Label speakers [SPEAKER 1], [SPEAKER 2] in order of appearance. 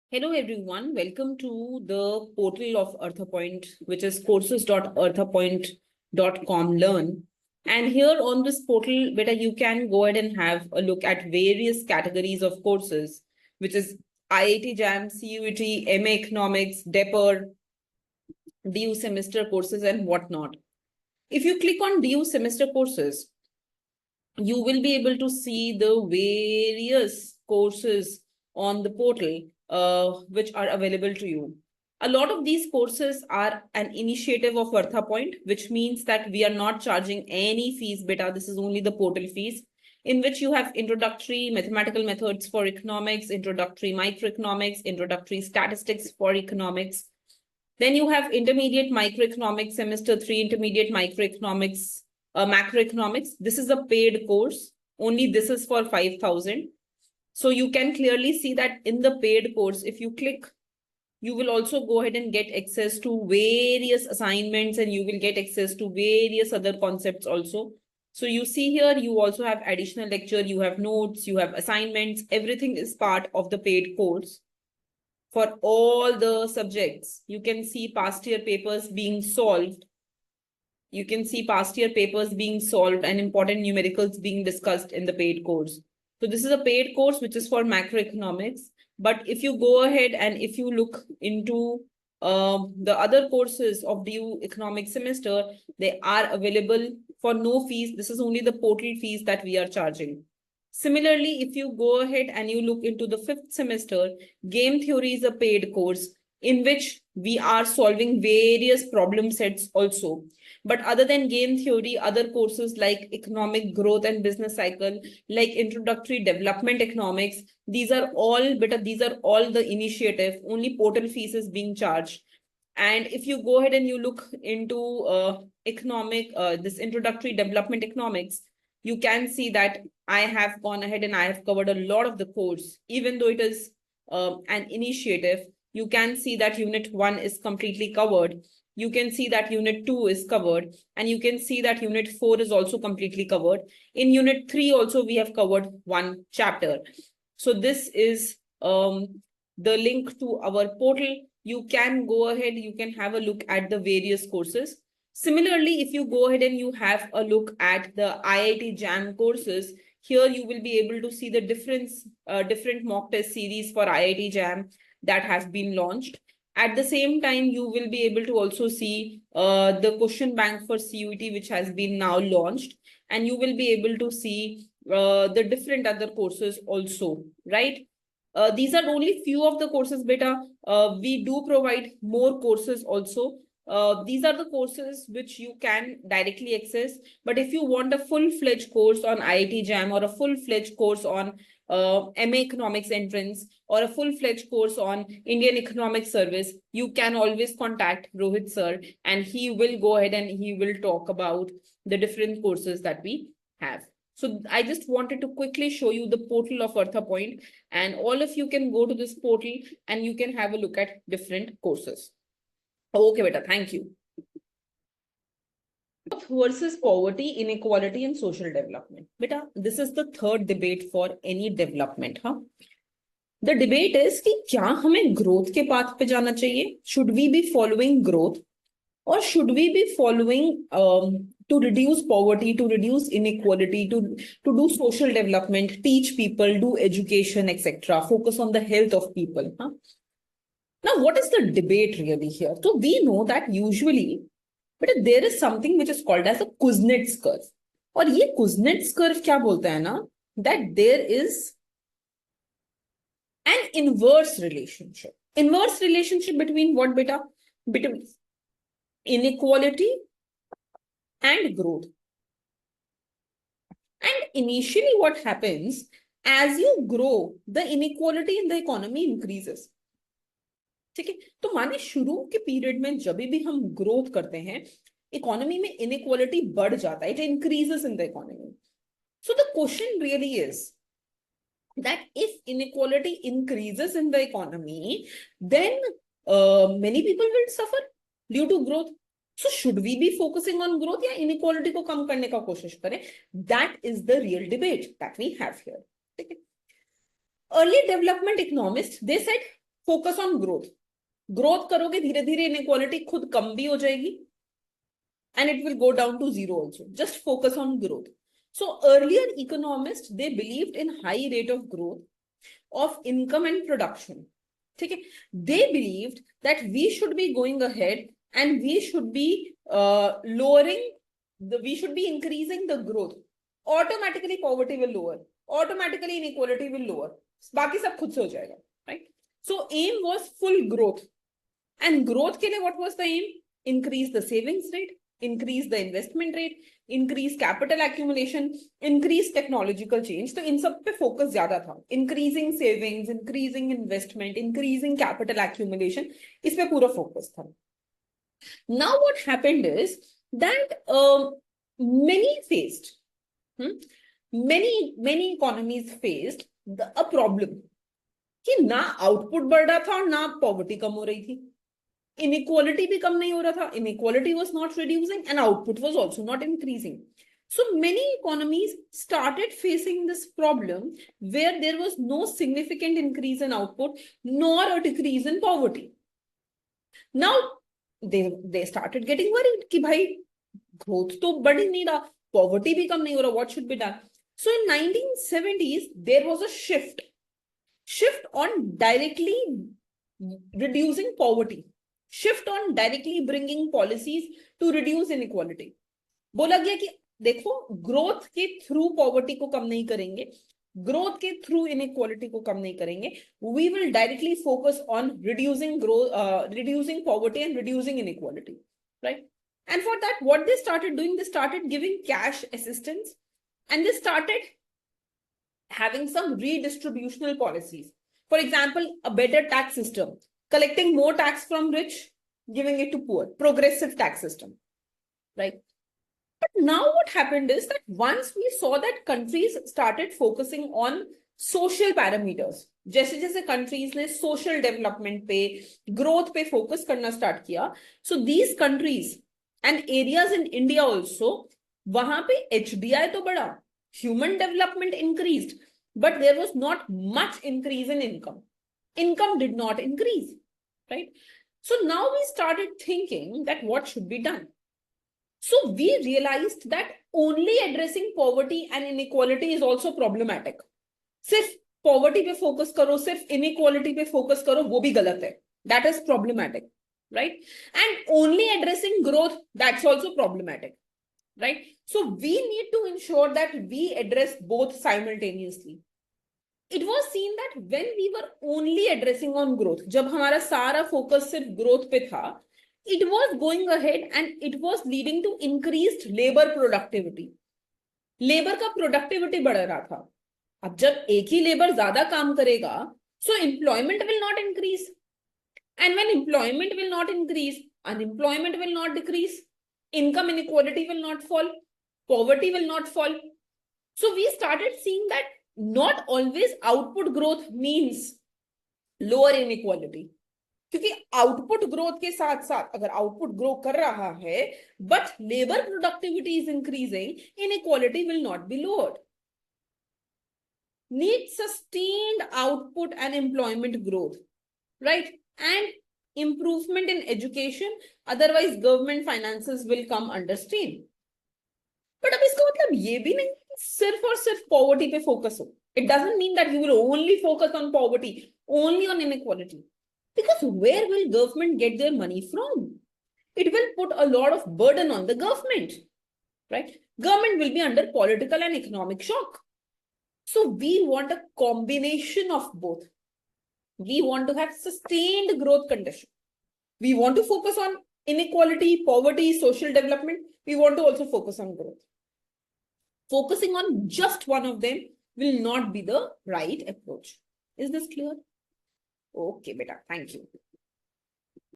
[SPEAKER 1] Hello everyone, welcome to the portal of ArthaPoint, which is courses.arthapoint.com learn. And here on this portal, beta, you can go ahead and have a look at various categories of courses, which is IIT JAM, CUET, MA Economics, DEPR, DU semester courses and whatnot. If you click on DU semester courses, you will be able to see the various courses on the portal which are available to you. A lot of these courses are an initiative of ArthaPoint, which means that we are not charging any fees, beta. This is only the portal fees, in which you have introductory mathematical methods for economics, introductory microeconomics, introductory statistics for economics. Then you have intermediate microeconomics, semester 3, intermediate microeconomics, macroeconomics. This is a paid course. Only this is for 5,000. So you can clearly see that in the paid course, if you click, you will also go ahead and get access to various assignments and you will get access to various other concepts also. So you see here, you also have additional lecture, you have notes, you have assignments, everything is part of the paid course. For all the subjects, you can see past year papers being solved. You can see past year papers being solved and important numericals being discussed in the paid course. So this is a paid course, which is for macroeconomics. But if you go ahead and if you look into the other courses of the economic semester, they are available for no fees. This is only the portal fees that we are charging. Similarly, if you go ahead and you look into the 5th semester, game theory is a paid course in which we are solving various problem sets also. But other than game theory, other courses like economic growth and business cycle, like introductory development economics, these are all the initiative, only portal fees is being charged. And if you go ahead and you look into this introductory development economics, you can see that I have gone ahead and I have covered a lot of the course, even though it is an initiative. You can see that unit 1 is completely covered. You can see that unit 2 is covered, and you can see that unit 4 is also completely covered. In unit 3 also, we have covered one chapter. So this is the link to our portal. You can go ahead, you can have a look at the various courses. Similarly, if you go ahead and you have a look at the IIT JAM courses, here you will be able to see the different mock test series for IIT JAM that have been launched. At the same time, you will be able to also see the question bank for CUET, which has been now launched, and you will be able to see the different other courses also, right? These are only few of the courses, beta. We do provide more courses also. These are the courses which you can directly access. But if you want a full-fledged course on IIT JAM or a full-fledged course on MA Economics entrance or a full-fledged course on Indian Economic Service, you can always contact Rohit sir and he will go ahead and he will talk about the different courses that we have. So I just wanted to quickly show you the portal of ArthaPoint, and all of you can go to this portal and you can have a look at different courses. Okay, beta, thank you. Versus poverty, inequality, and social development. Beta, this is the third debate for any development. The debate is कि क्या हमें growth के path पे जाना चाहिए? Should we be following growth, or should we be following to reduce poverty, to reduce inequality, to do social development, teach people, do education, etc. Focus on the health of people. Now, what is the debate really here? So we know that usually, but there is something which is called as a Kuznets curve. और ये Kuznets curve क्या बोलता है ना? That there is an inverse relationship. Inverse relationship between what, beta? Between inequality and growth. And initially what happens, as you grow, the inequality in the economy increases. ठीक है, तो माने शुरू के पीरियड में जब भी हम ग्रोथ करते हैं, इकोनॉमी में इनइक्वालिटी बढ़ जाता है, it increases in the economy. So the question really is that if inequality increases in the economy, then many people will suffer due to growth. So should we be focusing on growth या inequality को कम करने का कोशिश करें? That is the real debate that we have here. Early development economists, they said focus on growth. Growth करोगे धीरे धीरे inequality खुद कम भी हो जाएगी and it will go down to zero also. Just focus on growth. So earlier economists, they believed in high rate of growth of income and production. Okay? They believed that we should be going ahead and we should be we should be increasing the growth. Automatically poverty will lower. Automatically inequality will lower. बाकी सब खुद से हो जाएगा, right? So aim was full growth. And growth के लिए what was the aim? Increase the savings rate, increase the investment rate, increase capital accumulation, increase technological change. तो इन सब पे focus ज्यादा था. Increasing savings, increasing investment, increasing capital accumulation, इस पे पूरा focus था. Now what happened is that many faced, many economies faced a problem कि ना output बढ़ रहा था और ना poverty कम हो रही थी. Inequality भी कम नहीं हो रहा था. Inequality was not reducing and output was also not increasing. So many economies started facing this problem where there was no significant increase in output nor a decrease in poverty. Now they started getting worried कि भाई growth तो बढ़ ही नहीं रहा, poverty भी कम नहीं हो रहा, what should be done? So in 1970s there was a shift on directly reducing poverty. Shift on directly bringing policies to reduce inequality. बोला गया कि देखो ग्रोथ के थ्रू पॉवर्टी को कम नहीं करेंगे, ग्रोथ के थ्रू इनइक्वालिटी को कम नहीं करेंगे, we will directly focus on reducing growth, reducing poverty and reducing inequality, right? And for that, what they started doing, they started giving cash assistance and they started having some redistributional policies. For example, a better tax system, collecting more tax from rich, giving it to poor, progressive tax system, right? But now what happened is that once we saw that countries started focusing on social parameters, जैसे जैसे countries ने social development पे, growth पे focus करना start किया, so these countries and areas in India also, वहां पे HDI तो बढ़ा, human development increased, but there was not much increase in income. Income did not increase, right? So now we started thinking that what should be done. So we realized that only addressing poverty and inequality is also problematic. सिर्फ poverty पे focus करो, सिर्फ inequality पे focus करो, वो भी गलत है. That is problematic, right? And only addressing growth, that's also problematic, right? So we need to ensure that we address both simultaneously. It was seen that when we were only addressing on growth, जब हमारा सारा focus सिर्फ growth पे था, it was going ahead and it was leading to increased labor productivity. Labor का productivity बढ़ रहा था. अब जब एक ही labor ज्यादा काम करेगा, so employment will not increase. And when employment will not increase, unemployment will not decrease, income inequality will not fall, poverty will not fall. So we started seeing that not always output growth means lower inequality. क्योंकि output growth के साथ साथ अगर output grow कर रहा है but labour productivity is increasing, inequality will not be lowered. Need sustained output and employment growth, right, and improvement in education, otherwise government finances will come under strain. But अब इसका मतलब ये भी नहीं सिर्फ और सिर्फ पॉवर्टी पे फोकस हो. It doesn't mean that you will only focus on poverty, only on inequality. Because where will government get their money from? It will put a lot of burden on the government, right? Government will be under political and economic shock. So we want a combination of both. We want to have sustained growth condition. We want to focus on inequality, poverty, social development. We want to also focus on growth. Focusing on just one of them will not be the right approach. Is this clear? Okay, beta. Thank you.